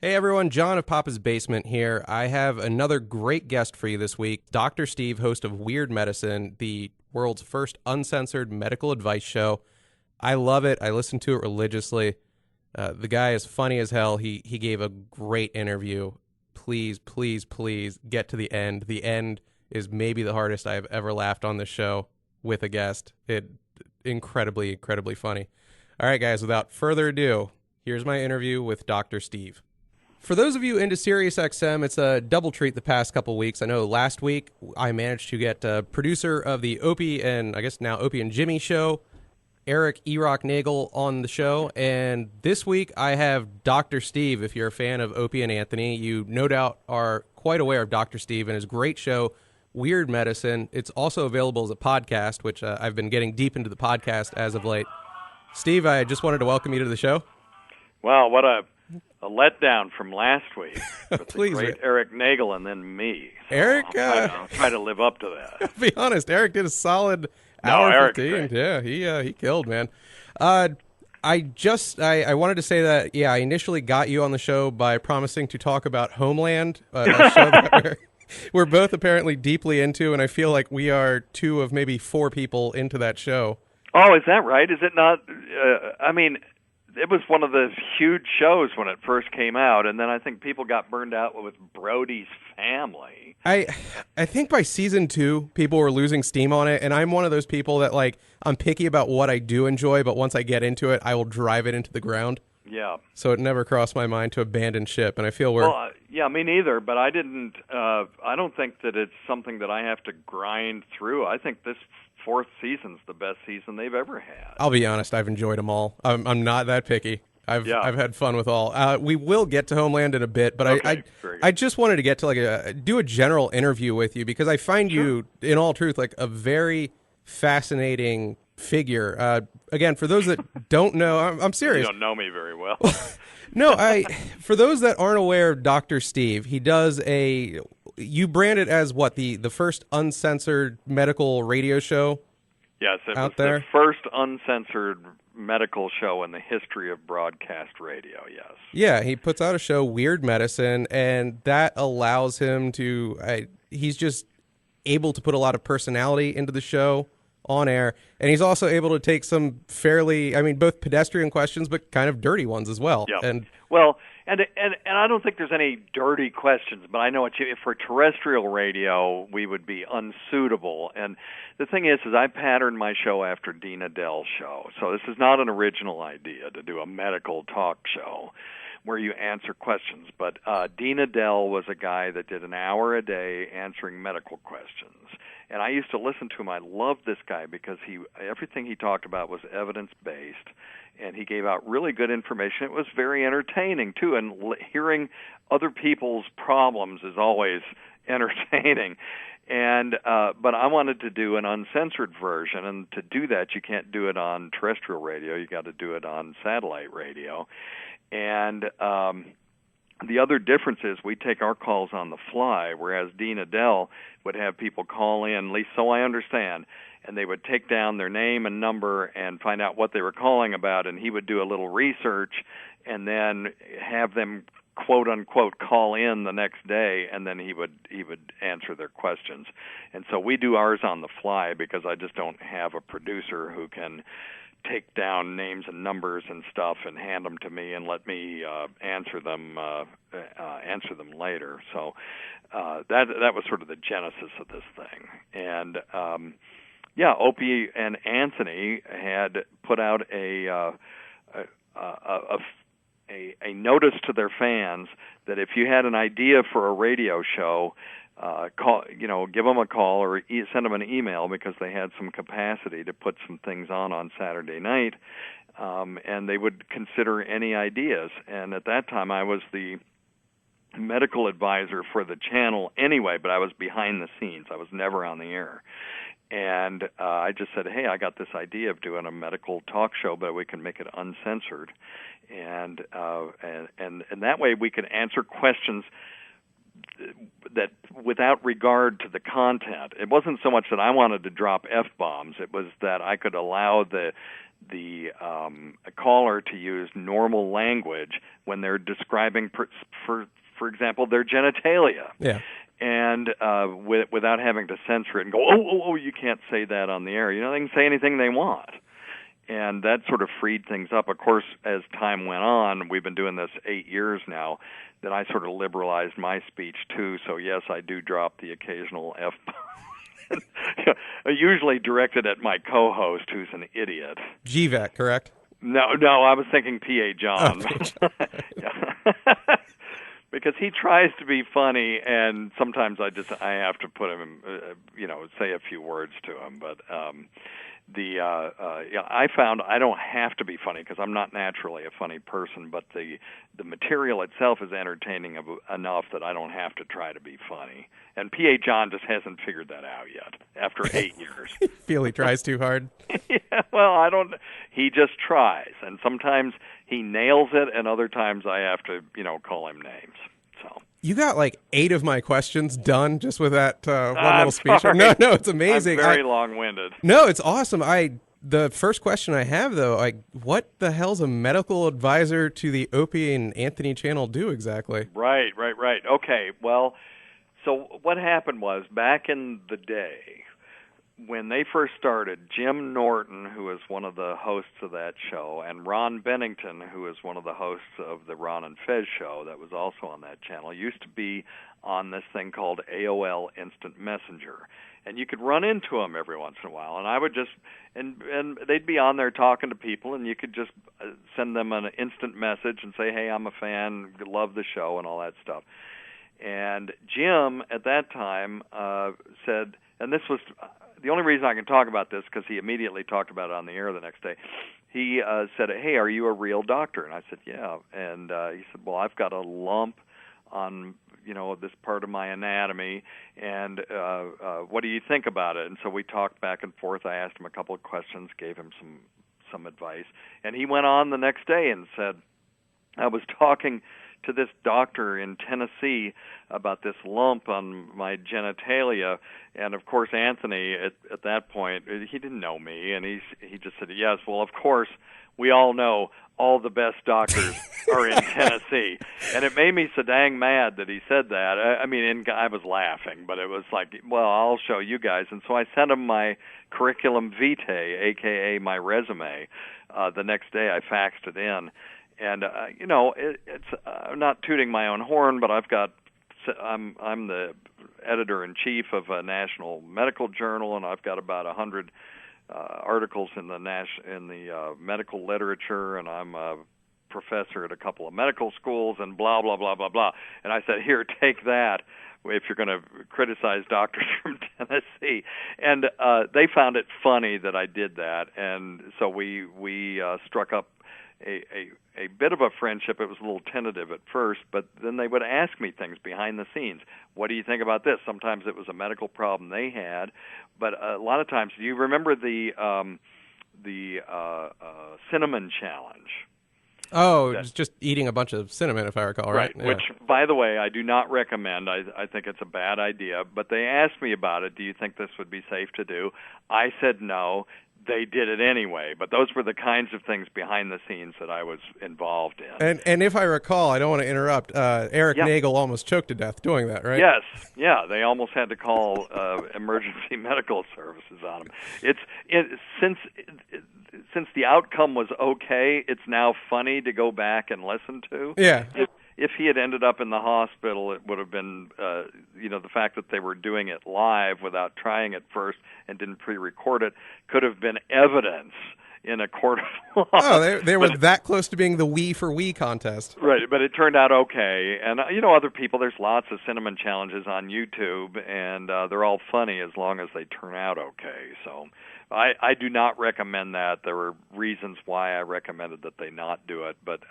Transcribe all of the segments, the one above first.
Hey everyone, John of Papa's Basement here. I have another great guest for you this week, Dr. Steve, host of Weird Medicine, the world's first uncensored medical advice show. I love it. I listen to it religiously. The guy is funny as hell. He gave a great interview. Please, please, please get to the end. The end is maybe the hardest I've ever laughed on this show with a guest. Incredibly, incredibly funny. All right, guys, without further ado, here's my interview with Dr. Steve. For those of you into Sirius XM, it's a double treat the past couple weeks. I know last week I managed to get producer of the Opie and I guess now Opie and Jimmy show, Eric E-Rock Nagel, on the show. And this week I have Dr. Steve. If you're a fan of Opie and Anthony, you no doubt are quite aware of Dr. Steve and his great show, Weird Medicine. It's also available as a podcast, which I've been getting deep into the podcast as of late. Steve, I just wanted to welcome you to the show. Wow, what a letdown from last week with Please, the great Eric Nagel and then me. So Eric, I'll try to live up to that. Be honest, Eric did a solid hour 15. Great. Yeah, he killed, man. I wanted to say that, I initially got you on the show by promising to talk about Homeland, a show that we're both apparently deeply into, and I feel like we are two of maybe four people into that show. Oh, is that right? Is it not? It was one of the huge shows when it first came out, and then I think people got burned out with Brody's Family. I think by season 2, people were losing steam on it, and I'm one of those people that, like, I'm picky about what I do enjoy, but once I get into it, I will drive it into the ground. Yeah. So it never crossed my mind to abandon ship, and I feel we're... Well, me neither, but I don't think that it's something that I have to grind through. I think this fourth season's the best season they've ever had. I'll be honest, I've enjoyed them all. I'm not that picky. I've had fun with all. We will get to Homeland in a bit, but okay, I just wanted to get to do a general interview with you because I find you, in all truth, like a very fascinating figure. Again, for those that don't know, I'm serious. You don't know me very well. No, for those that aren't aware of Dr. Steve, he does you brand it as what, the first uncensored medical radio show? Yes, it was there? the first uncensored medical show in the history of broadcast radio, yes. Yeah, he puts out a show, Weird Medicine, and that allows him to, he's just able to put a lot of personality into the show on air, and he's also able to take some fairly, both pedestrian questions, but kind of dirty ones as well. Yeah. And I don't think there's any dirty questions, but I know for terrestrial radio, we would be unsuitable. And the thing is I patterned my show after Dina Dell's show. So this is not an original idea to do a medical talk show where you answer questions. But Dina Dell was a guy that did an hour a day answering medical questions. And I used to listen to him. I loved this guy because everything he talked about was evidence-based, and he gave out really good information. It was very entertaining, too, and hearing other people's problems is always entertaining. And but I wanted to do an uncensored version, and to do that, you can't do it on terrestrial radio. You got to do it on satellite radio. And the other difference is we take our calls on the fly, whereas Dina Dell would have people call in, at least so I understand, and they would take down their name and number and find out what they were calling about, and he would do a little research and then have them quote-unquote call in the next day, and then he would answer their questions. And so we do ours on the fly because I just don't have a producer who can take down names and numbers and stuff and hand them to me and let me answer them later. So that was sort of the genesis of this thing. And Opie and Anthony had put out a notice to their fans that if you had an idea for a radio show, give them a call or send them an email because they had some capacity to put some things on Saturday night, and they would consider any ideas. And at that time, I was the medical advisor for the channel anyway, but I was behind the scenes. I was never on the air. And I just said, hey, I got this idea of doing a medical talk show, but we can make it uncensored. And that way we could answer questions that without regard to the content, it wasn't so much that I wanted to drop F-bombs. It was that I could allow the caller to use normal language when they're describing, for example, their genitalia. Yeah. And without having to censor it and go, oh, you can't say that on the air. You know, they can say anything they want. And that sort of freed things up. Of course, as time went on, we've been doing this 8 years now, that I sort of liberalized my speech, too. So, yes, I do drop the occasional F-bomb. Usually directed at my co-host, who's an idiot. GVAC, correct? No, I was thinking P.A. John. Oh, because he tries to be funny, and sometimes I have to put him, say a few words to him. But I found I don't have to be funny because I'm not naturally a funny person, but the material itself is entertaining enough that I don't have to try to be funny. And P.A. John just hasn't figured that out yet after 8 years. You feel he tries too hard? Yeah, well, he just tries, and sometimes he nails it, and other times I have to, call him names. So you got like 8 of my questions done just with that one I'm little speech. sorry. No, it's amazing. I'm very long-winded. No, it's awesome. The first question I have, though, what the hell's a medical advisor to the Opie and Anthony channel do exactly? Right. Okay, well, so what happened was, back in the day, when they first started, Jim Norton, who was one of the hosts of that show, and Ron Bennington, who is one of the hosts of the Ron and Fez show that was also on that channel, used to be on this thing called AOL Instant Messenger. And you could run into them every once in a while, and I would just, and they'd be on there talking to people, and you could just send them an instant message and say, hey, I'm a fan, love the show, and all that stuff. And Jim, at that time, said, and this was the only reason I can talk about this, because he immediately talked about it on the air the next day. He said, hey, are you a real doctor? And I said, yeah. And he said, well, I've got a lump on this part of my anatomy, and what do you think about it? And so we talked back and forth. I asked him a couple of questions, gave him some advice, and he went on the next day and said, I was talking to this doctor in Tennessee about this lump on my genitalia, and of course Anthony at that point, he didn't know me, and he just said, yes, well, of course we all know all the best doctors are in Tennessee. And it made me so dang mad that he said that. I was laughing, but it was like, well, I'll show you guys. And so I sent him my curriculum vitae, a.k.a. my resume. The next day I faxed it in. And, it's I'm not tooting my own horn, but I'm the editor-in-chief of a national medical journal, and I've got about 100 articles in the medical literature, and I'm a professor at a couple of medical schools, and blah, blah, blah, blah, blah. And I said, here, take that if you're going to criticize doctors from Tennessee. And they found it funny that I did that, and so we struck up a bit of a friendship. It was a little tentative at first, but then they would ask me things behind the scenes. What do you think about this? Sometimes it was a medical problem they had, but a lot of times, do you remember the cinnamon challenge? Oh, it's just eating a bunch of cinnamon, if I recall, right? Yeah. Which, by the way, I do not recommend. I think it's a bad idea. But they asked me about it. Do you think this would be safe to do? I said no. They did it anyway, but those were the kinds of things behind the scenes that I was involved in. And if I recall, I don't want to interrupt, Eric Nagel almost choked to death doing that, right? Yes, yeah, they almost had to call emergency medical services on him. Since the outcome was okay, it's now funny to go back and listen to. Yeah. If he had ended up in the hospital, it would have been, the fact that they were doing it live without trying it first and didn't pre-record it could have been evidence in a court of law. Oh, they were that close to being the We for We contest. Right, but it turned out okay. And, other people, there's lots of cinnamon challenges on YouTube, and they're all funny as long as they turn out okay. So I do not recommend that. There were reasons why I recommended that they not do it, but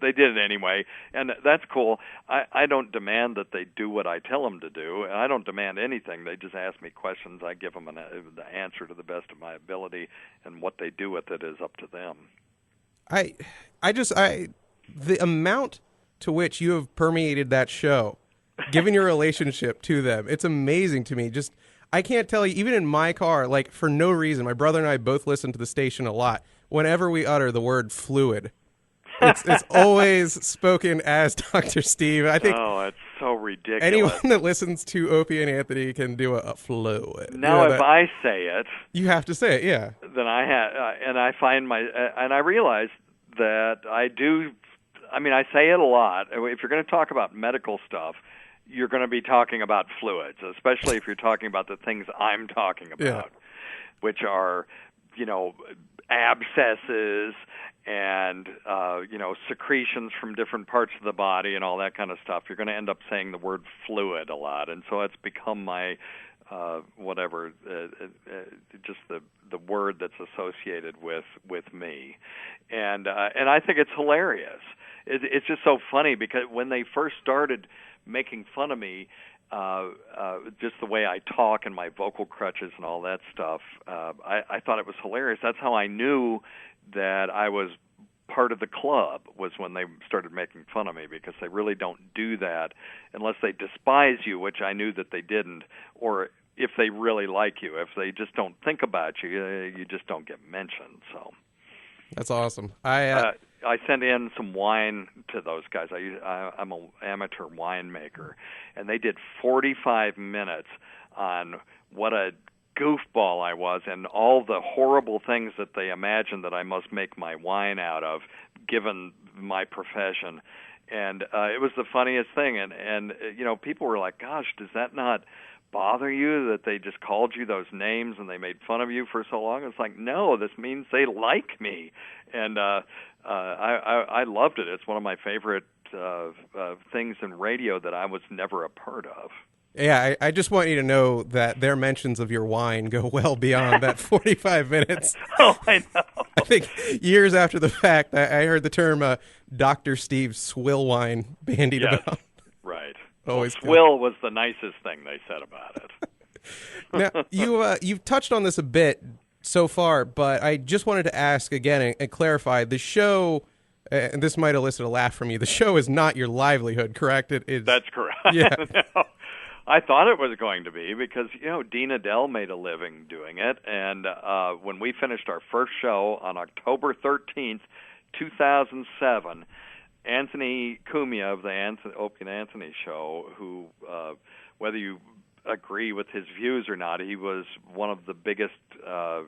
they did it anyway, and that's cool. I don't demand that they do what I tell them to do, and I don't demand anything. They just ask me questions. I give them the answer to the best of my ability, and what they do with it is up to them. The amount to which you have permeated that show given your relationship to them. It's amazing to me. Just, I can't tell you, even in my car, like for no reason, my brother and I both listen to the station a lot. Whenever we utter the word fluid, it's always spoken as Dr. Steve. I think it's so ridiculous. anyone that listens to Opie and Anthony can do a fluid. Now, if I say it, you have to say it, yeah. Then I find and I realize that I do. I mean, I say it a lot. If you're going to talk about medical stuff, you're going to be talking about fluids, especially if you're talking about the things I'm talking about, which are, abscesses and secretions from different parts of the body and all that kind of stuff. You're going to end up saying the word fluid a lot, and so it's become my just the word that's associated with me, and I think it's hilarious. It's just so funny because when they first started making fun of me, just the way I talk and my vocal crutches and all that stuff, I thought it was hilarious. That's how I knew that I was part of the club, was when they started making fun of me, because they really don't do that unless they despise you, which I knew that they didn't, or if they really like you. If they just don't think about you, you just don't get mentioned. So that's awesome. I sent in some wine to those guys. I'm an amateur winemaker, and they did 45 minutes on what a goofball I was and all the horrible things that they imagined that I must make my wine out of, given my profession. And it was the funniest thing. And people were like, gosh, does that not bother you that they just called you those names and they made fun of you for so long? It's like, no, this means they like me. And I loved it. It's one of my favorite things in radio that I was never a part of. Yeah, I just want you to know that their mentions of your wine go well beyond that 45 minutes. Oh, I know. I think years after the fact, I heard the term Dr. Steve swill wine bandied about. Right. Always swill was the nicest thing they said about Now, it. you've touched on this a bit so far, but I just wanted to ask again and clarify. The show, and this might elicit a laugh from you, the show is not your livelihood, correct? It is. That's correct. Yeah. No, I thought it was going to be, because, Dean Adele made a living doing it. And when we finished our first show on October 13th, 2007, Anthony Cumia of the Opie and Anthony show, who, whether you agree with his views or not, he was one of the biggest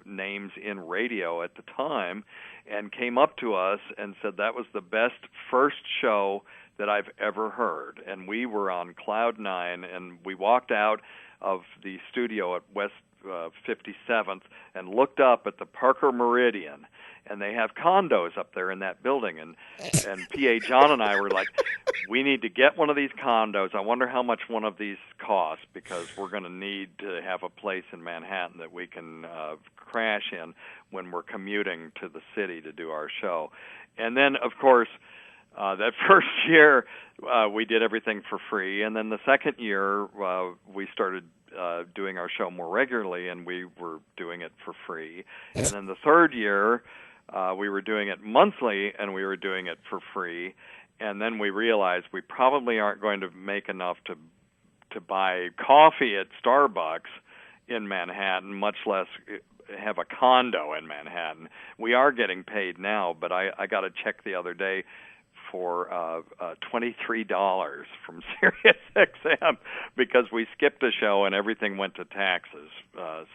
names in radio at the time, and came up to us and said that was the best first show that I've ever heard. And we were on cloud nine, and we walked out of the studio at West 57th and looked up at the Parker Meridian, and they have condos up there in that building, and P.A. John and I were like, we need to get one of these condos. I wonder how much one of these costs, because we're going to need to have a place in Manhattan that we can crash in when we're commuting to the city to do our show. And then, of course, that first year, we did everything for free, and then the second year, we started doing our show more regularly, and we were doing it for free. And then the third year, we were doing it monthly, and we were doing it for free. And then we realized we probably aren't going to make enough to buy coffee at Starbucks in Manhattan, much less have a condo in Manhattan. We are getting paid now, but I got a check the other day for $23 from Sirius XM because we skipped a show and everything went to taxes.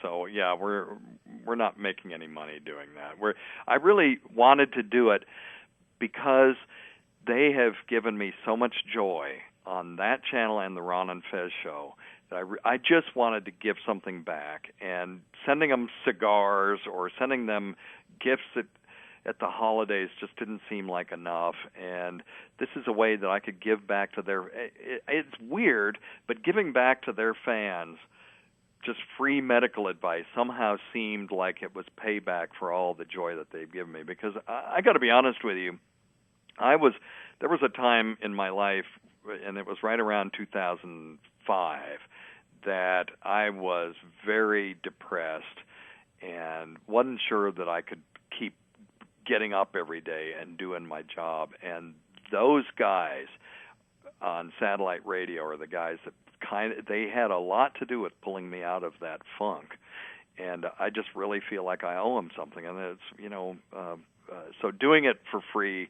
So yeah, we're not making any money doing that. I really wanted to do it because they have given me so much joy on that channel and the Ron and Fez show that I just wanted to give something back, and sending them cigars or sending them gifts at the holidays just didn't seem like enough. And this is a way that I could give back to their, it's weird, but giving back to their fans just free medical advice somehow seemed like it was payback for all the joy that they've given me. Because I got to be honest with you, there was a time in my life, and it was right around 2005, that I was very depressed and wasn't sure that I could keep getting up every day and doing my job. And those guys on satellite radio are the guys that they had a lot to do with pulling me out of that funk, and I just really feel like I owe them something. And it's so doing it for free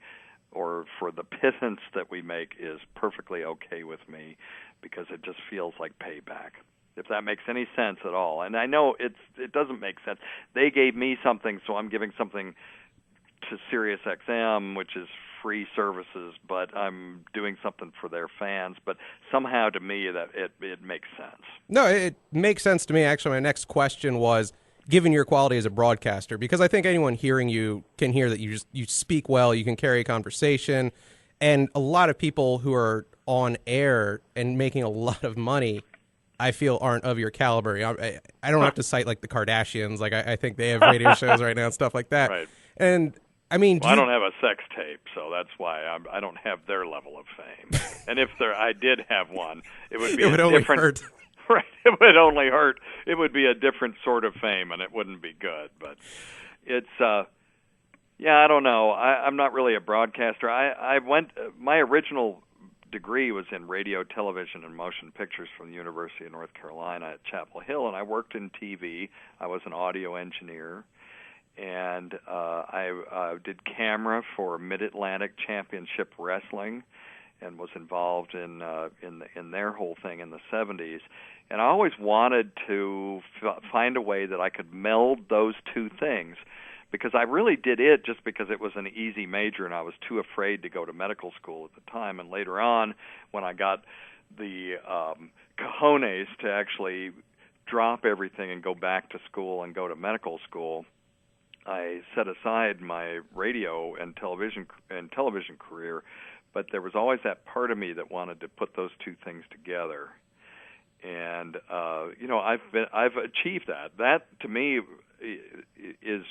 or for the pittance that we make is perfectly okay with me, because it just feels like payback, if that makes any sense at all. And I know it doesn't make sense. They gave me something, so I'm giving something to Sirius XM, which is free services, but I'm doing something for their fans. But somehow to me that it makes sense. No, it makes sense to me. Actually, my next question was, given your quality as a broadcaster, because I think anyone hearing you can hear that you speak well, you can carry a conversation, and a lot of people who are on air and making a lot of money, I feel, aren't of your caliber. I don't have to cite like the Kardashians. Like I think they have radio shows right now and stuff like that. Right. And I mean, I don't have a sex tape, so that's why I don't have their level of fame. And if I did have one, it would be only hurt. Right, it would only hurt. It would be a different sort of fame, and it wouldn't be good. But it's, I don't know. I'm not really a broadcaster. My original degree was in radio, television, and motion pictures from the University of North Carolina at Chapel Hill, and I worked in TV. I was an audio engineer, and I did camera for Mid-Atlantic Championship Wrestling, and was involved in their whole thing in the 70s. And I always wanted to find a way that I could meld those two things, because I really did it just because it was an easy major, and I was too afraid to go to medical school at the time. And later on, when I got the cojones to actually drop everything and go back to school and go to medical school, I set aside my radio and television career. But there was always that part of me that wanted to put those two things together, and I've achieved that. That to me is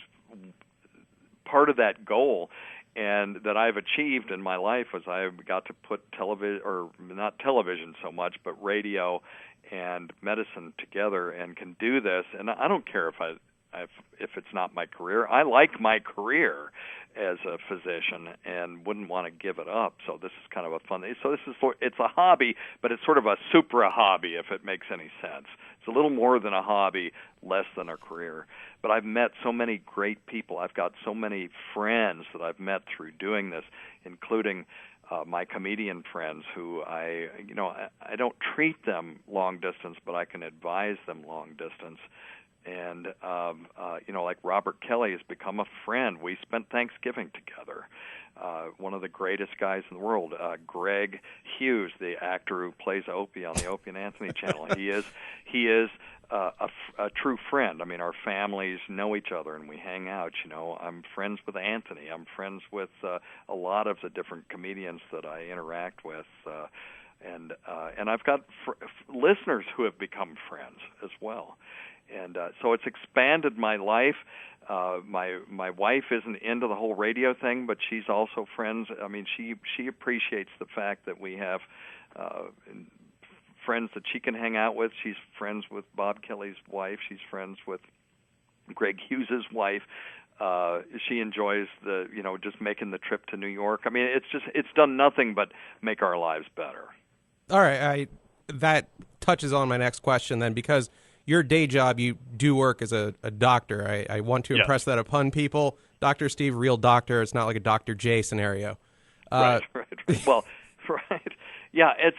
part of that goal, and that I've achieved in my life was I got to put television, or not television so much, but radio and medicine together, and can do this. And I don't care if it's not my career. I like my career as a physician and wouldn't want to give it up. So this is kind of a fun. So it's a hobby, but it's sort of a super hobby, if it makes any sense. It's a little more than a hobby, less than a career. But I've met so many great people. I've got so many friends that I've met through doing this, including my comedian friends who I don't treat them long distance, but I can advise them long distance. And, like Robert Kelly has become a friend. We spent Thanksgiving together. One of the greatest guys in the world, Greg Hughes, the actor who plays Opie on the Opie and Anthony channel. He is a true friend. I mean, our families know each other, and we hang out. I'm friends with Anthony. I'm friends with a lot of the different comedians that I interact with. And I've got listeners who have become friends as well. And so it's expanded my life. My wife isn't into the whole radio thing, but she's also friends. I mean, she appreciates the fact that we have friends that she can hang out with. She's friends with Bob Kelly's wife. She's friends with Greg Hughes's wife. She enjoys just making the trip to New York. I mean, it's done nothing but make our lives better. All right, that touches on my next question then, because your day job, you do work as a doctor. I want to impress that upon people. Dr. Steve, real doctor. It's not like a Dr. J scenario. Right. Well, right. Yeah, it's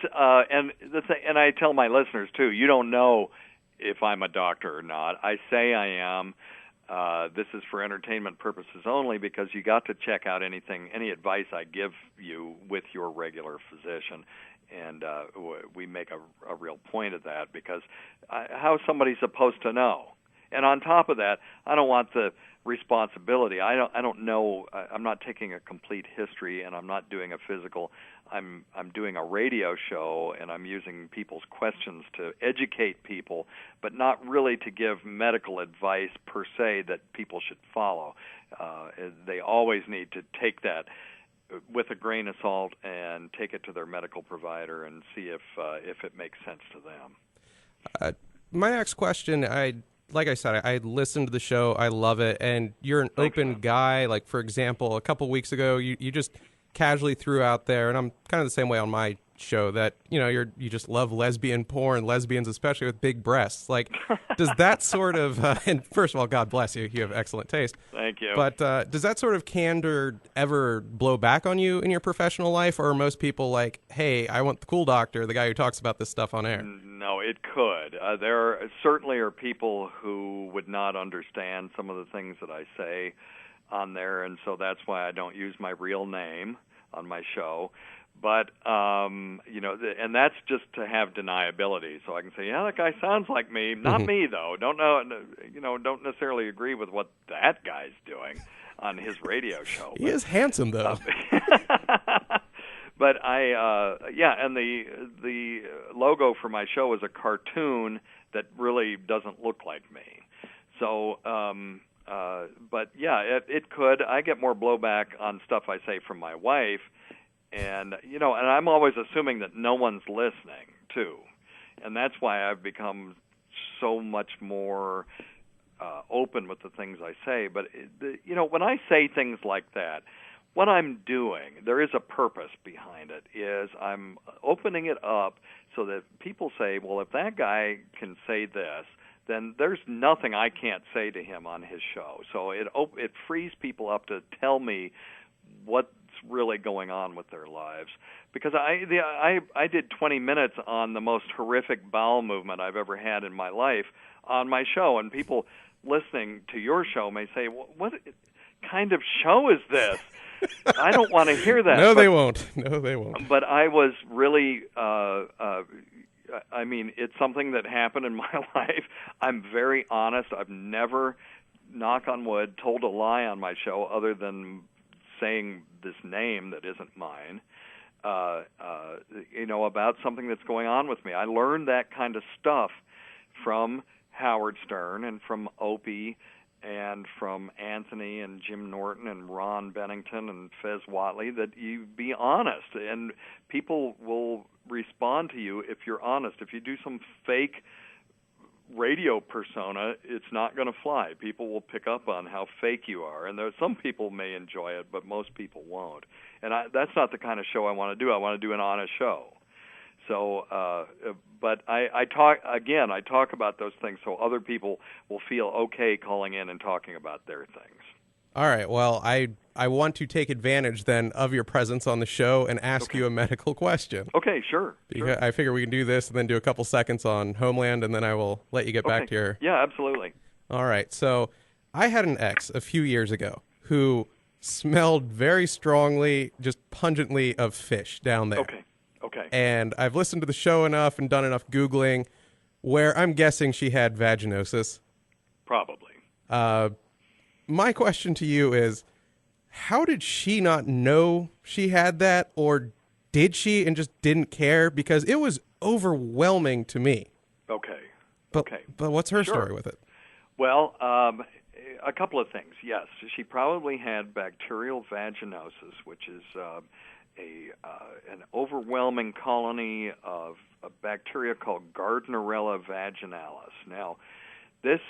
and the thing, and I tell my listeners too, you don't know if I'm a doctor or not. I say I am. This is for entertainment purposes only, because you got to check out any advice I give you with your regular physician. And we make a real point of that, because how's somebody supposed to know? And on top of that, I don't want the responsibility. I don't know. I'm not taking a complete history, and I'm not doing a physical. I'm doing a radio show, and I'm using people's questions to educate people, but not really to give medical advice per se that people should follow. They always need to take that with a grain of salt and take it to their medical provider and see if it makes sense to them. My next question, like I said, I listened to the show. I love it. And you're an open guy. Like, for example, a couple weeks ago, you just casually threw out there, and I'm kind of the same way on my show that, you just love lesbian porn, lesbians especially with big breasts. Like, does that sort of, and first of all, God bless you, you have excellent taste. Thank you. But does that sort of candor ever blow back on you in your professional life, or are most people like, hey, I want the cool doctor, the guy who talks about this stuff on air? No, it could. There certainly are people who would not understand some of the things that I say on there, and so that's why I don't use my real name on my show. But and that's just to have deniability, so I can say, yeah, that guy sounds like me. Not me though. Don't necessarily agree with what that guy's doing on his radio show. He is handsome though. But and the logo for my show is a cartoon that really doesn't look like me. So, but yeah, it could. I get more blowback on stuff I say from my wife. And, and I'm always assuming that no one's listening, too. And that's why I've become so much more open with the things I say. But, when I say things like that, what I'm doing, there is a purpose behind it, is I'm opening it up so that people say, well, if that guy can say this, then there's nothing I can't say to him on his show. So it frees people up to tell me what's really going on with their lives. Because I did 20 minutes on the most horrific bowel movement I've ever had in my life on my show, and people listening to your show may say, what kind of show is this? I don't want to hear that. No, they won't. No, they won't. But I was really, it's something that happened in my life. I'm very honest. I've never, knock on wood, told a lie on my show other than saying this name that isn't mine, about something that's going on with me. I learned that kind of stuff from Howard Stern and from Opie and from Anthony and Jim Norton and Ron Bennington and Fez Whatley, that you be honest, and people will respond to you if you're honest. If you do some fake radio persona, it's not going to fly. People will pick up on how fake you are, and some people may enjoy it, but most people won't. And that's not the kind of show I want to do. I want to do an honest show. So, but I talk about those things so other people will feel okay calling in and talking about their things. All right. Well, I want to take advantage then of your presence on the show and ask you a medical question. Okay, sure. I figure we can do this and then do a couple seconds on Homeland, and then I will let you get back to your... Yeah, absolutely. All right. So I had an ex a few years ago who smelled very strongly, just pungently, of fish down there. Okay. And I've listened to the show enough and done enough Googling where I'm guessing she had vaginosis. Probably. My question to you is, how did she not know she had that, or did she and just didn't care? Because it was overwhelming to me. Okay. But what's her story with it? Well, a couple of things. Yes, she probably had bacterial vaginosis, which is an overwhelming colony of a bacteria called Gardnerella vaginalis. Now, this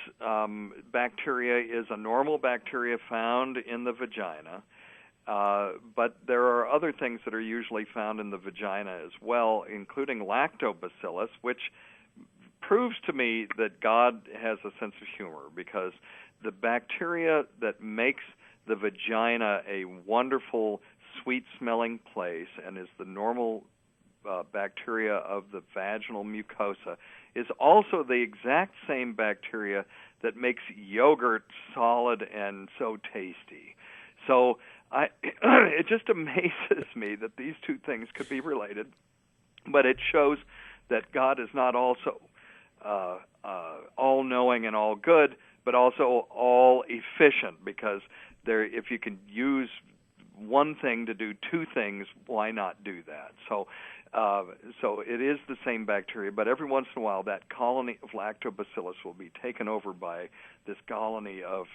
bacteria is a normal bacteria found in the vagina, but there are other things that are usually found in the vagina as well, including lactobacillus, which proves to me that God has a sense of humor, because the bacteria that makes the vagina a wonderful, sweet-smelling place and is the normal bacteria of the vaginal mucosa is also the exact same bacteria that makes yogurt solid and so tasty. So it just amazes me that these two things could be related, but it shows that God is not also all-knowing and all-good, but also all-efficient, because if you can use one thing to do two things, why not do that? So it is the same bacteria, but every once in a while that colony of lactobacillus will be taken over by this colony of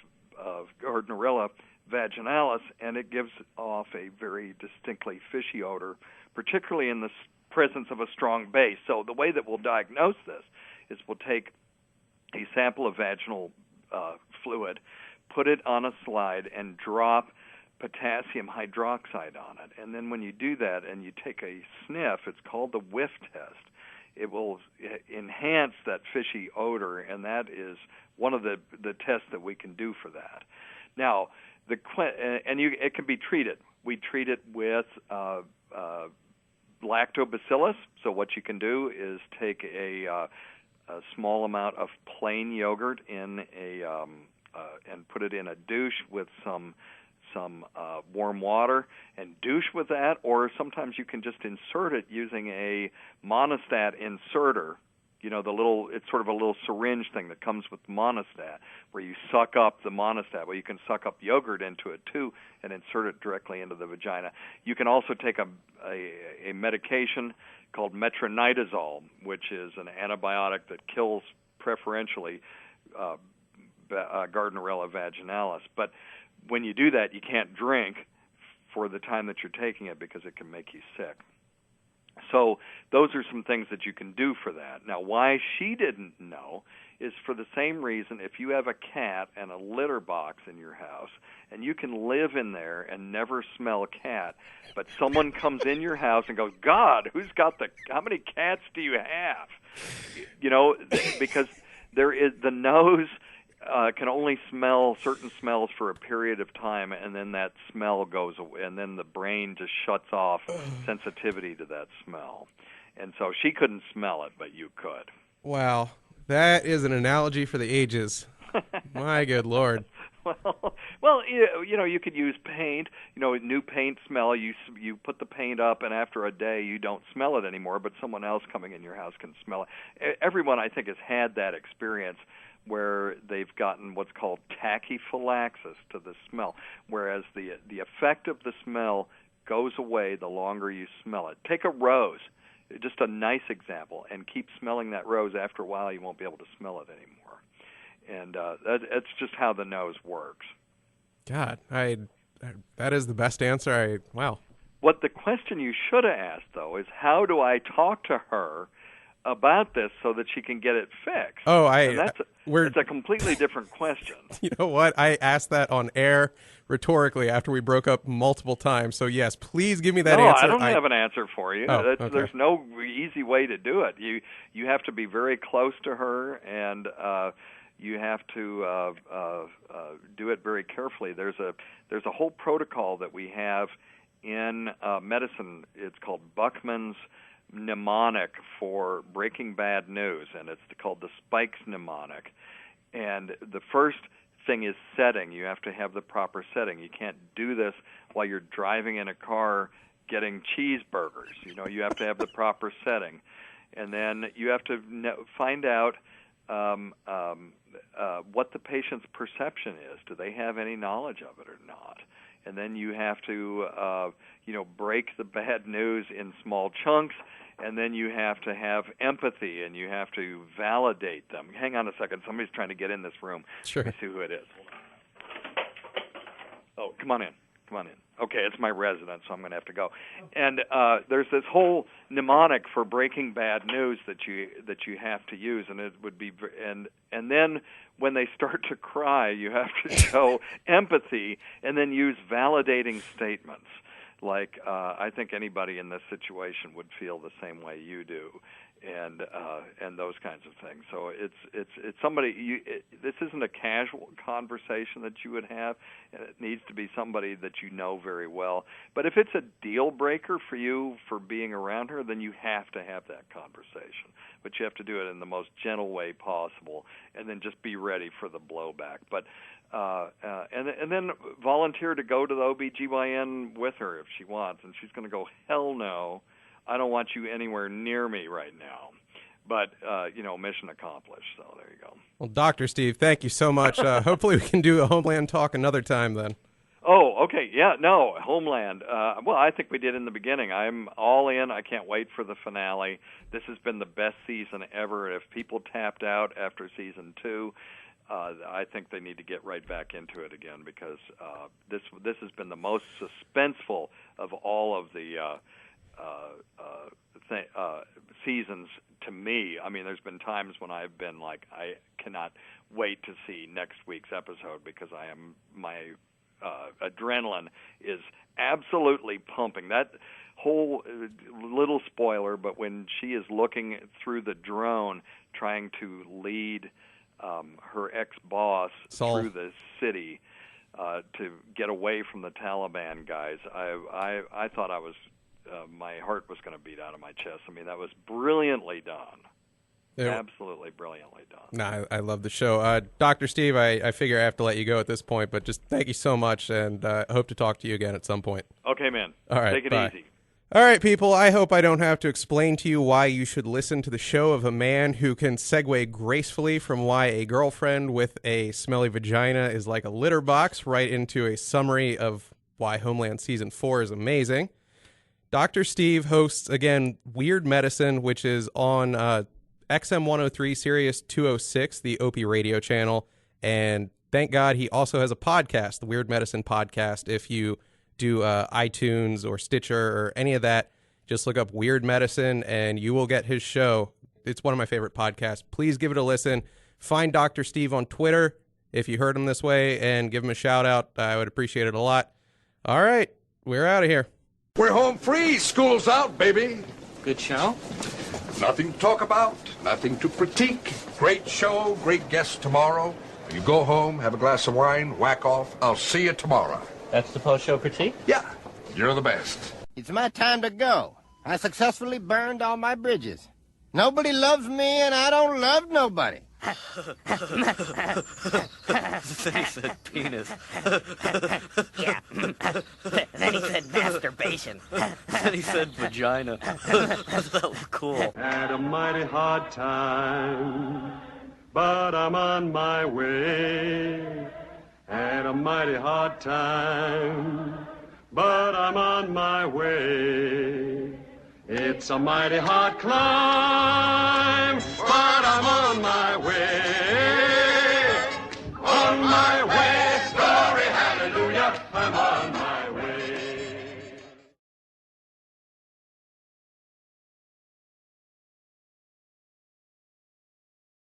Gardnerella vaginalis, and it gives off a very distinctly fishy odor, particularly in the presence of a strong base. So the way that we'll diagnose this is we'll take a sample of vaginal fluid, put it on a slide, and drop potassium hydroxide on it. And then when you do that and you take a sniff, it's called the whiff test. It will enhance that fishy odor, and that is one of the tests that we can do for that. Now, it can be treated. We treat it with lactobacillus. So what you can do is take a small amount of plain yogurt in and put it in a douche with some warm water and douche with that, or sometimes you can just insert it using a monostat inserter. It's sort of a little syringe thing that comes with monostat, where you suck up the monostat. Well, you can suck up yogurt into it too and insert it directly into the vagina. You can also take a medication called metronidazole, which is an antibiotic that kills preferentially Gardnerella vaginalis. But when you do that, you can't drink for the time that you're taking it because it can make you sick. So those are some things that you can do for that. Now, why she didn't know is for the same reason. If you have a cat and a litter box in your house, and you can live in there and never smell cat, but someone comes in your house and goes, God, how many cats do you have? Because there is the nose can only smell certain smells for a period of time, and then that smell goes away, and then the brain just shuts off sensitivity to that smell. And so she couldn't smell it, but you could. Wow, that is an analogy for the ages. My good Lord. Well, you could use paint. New paint smell. You put the paint up, and after a day, you don't smell it anymore. But someone else coming in your house can smell it. Everyone, I think, has had that experience where they've gotten what's called tachyphylaxis to the smell, whereas the effect of the smell goes away the longer you smell it. Take a rose, just a nice example, and keep smelling that rose. After a while, you won't be able to smell it anymore. And that's just how the nose works. God, that is the best answer. Wow. What the question you should have asked, though, is how do I talk to her about this so that she can get it fixed? Oh, it's a completely different question. You know what? I asked that on air rhetorically after we broke up multiple times. So yes, please give me that answer. No, I don't have an answer for you. Okay. There's no easy way to do it. You have to be very close to her, and you have to do it very carefully. There's a whole protocol that we have in medicine. It's called Buckman's mnemonic for breaking bad news, and it's called the Spikes mnemonic. And the first thing is setting. You have to have the proper setting. You can't do this while you're driving in a car getting cheeseburgers. You have to have the proper setting. And then you have to find out what the patient's perception is. Do they have any knowledge of it or not? And then you have to, break the bad news in small chunks, and then you have to have empathy, and you have to validate them. Hang on a second. Somebody's trying to get in this room. Sure. Let me see who it is. Oh, come on in. Okay, it's my resident, so I'm going to have to go. And there's this whole mnemonic for breaking bad news that you have to use, and it would be and then when they start to cry, you have to show empathy and then use validating statements. Like I think anybody in this situation would feel the same way you do, and those kinds of things. So it's somebody. This isn't a casual conversation that you would have, and it needs to be somebody that you know very well. But if it's a deal breaker for you for being around her, then you have to have that conversation. But you have to do it in the most gentle way possible, and then just be ready for the blowback. But and then volunteer to go to the OBGYN with her if she wants, and she's going to go, hell no, I don't want you anywhere near me right now. But, mission accomplished, so there you go. Well, Dr. Steve, thank you so much. Hopefully we can do a Homeland talk another time then. Oh, okay, yeah, no, Homeland. Well, I think we did in the beginning. I'm all in. I can't wait for the finale. This has been the best season ever. If people tapped out after season 2, I think they need to get right back into it again, because this has been the most suspenseful of all of the seasons to me. I mean, there's been times when I've been like, I cannot wait to see next week's episode, because adrenaline is absolutely pumping. That whole little spoiler, but when she is looking through the drone trying to lead her ex-boss through the city to get away from the Taliban guys, I thought I was my heart was going to beat out of my chest. I mean, that was brilliantly done. Absolutely brilliantly done. No, I love the show. Dr. Steve, I figure I have to let you go at this point, but just thank you so much, and I hope to talk to you again at some point. Okay, man. All right, take it bye. easy. All right, people, I hope I don't have to explain to you why you should listen to the show of a man who can segue gracefully from why a girlfriend with a smelly vagina is like a litter box right into a summary of why Homeland Season 4 is amazing. Dr. Steve hosts, again, Weird Medicine, which is on XM 103, Sirius 206, the Opie radio channel. And thank God he also has a podcast, the Weird Medicine Podcast. If you do iTunes or Stitcher or any of that, just look up Weird Medicine and you will get his show. It's one of my favorite podcasts. Please give it a listen. Find Dr. Steve on Twitter if you heard him this way and give him a shout out. I would appreciate it a lot. All right, we're out of here. We're home free. School's out, baby. Good show? Nothing to talk about, nothing to critique. Great show, great guest tomorrow. You go home, have a glass of wine, whack off. I'll see you tomorrow. That's the post-show critique? Yeah, you're the best. It's my time to go. I successfully burned all my bridges. Nobody loves me, and I don't love nobody. Then he said penis. Yeah. Then he said masturbation. Then he said vagina. That was cool. Had a mighty hard time, but I'm on my way. Had a mighty hard time, but I'm on my way. It's a mighty hard climb.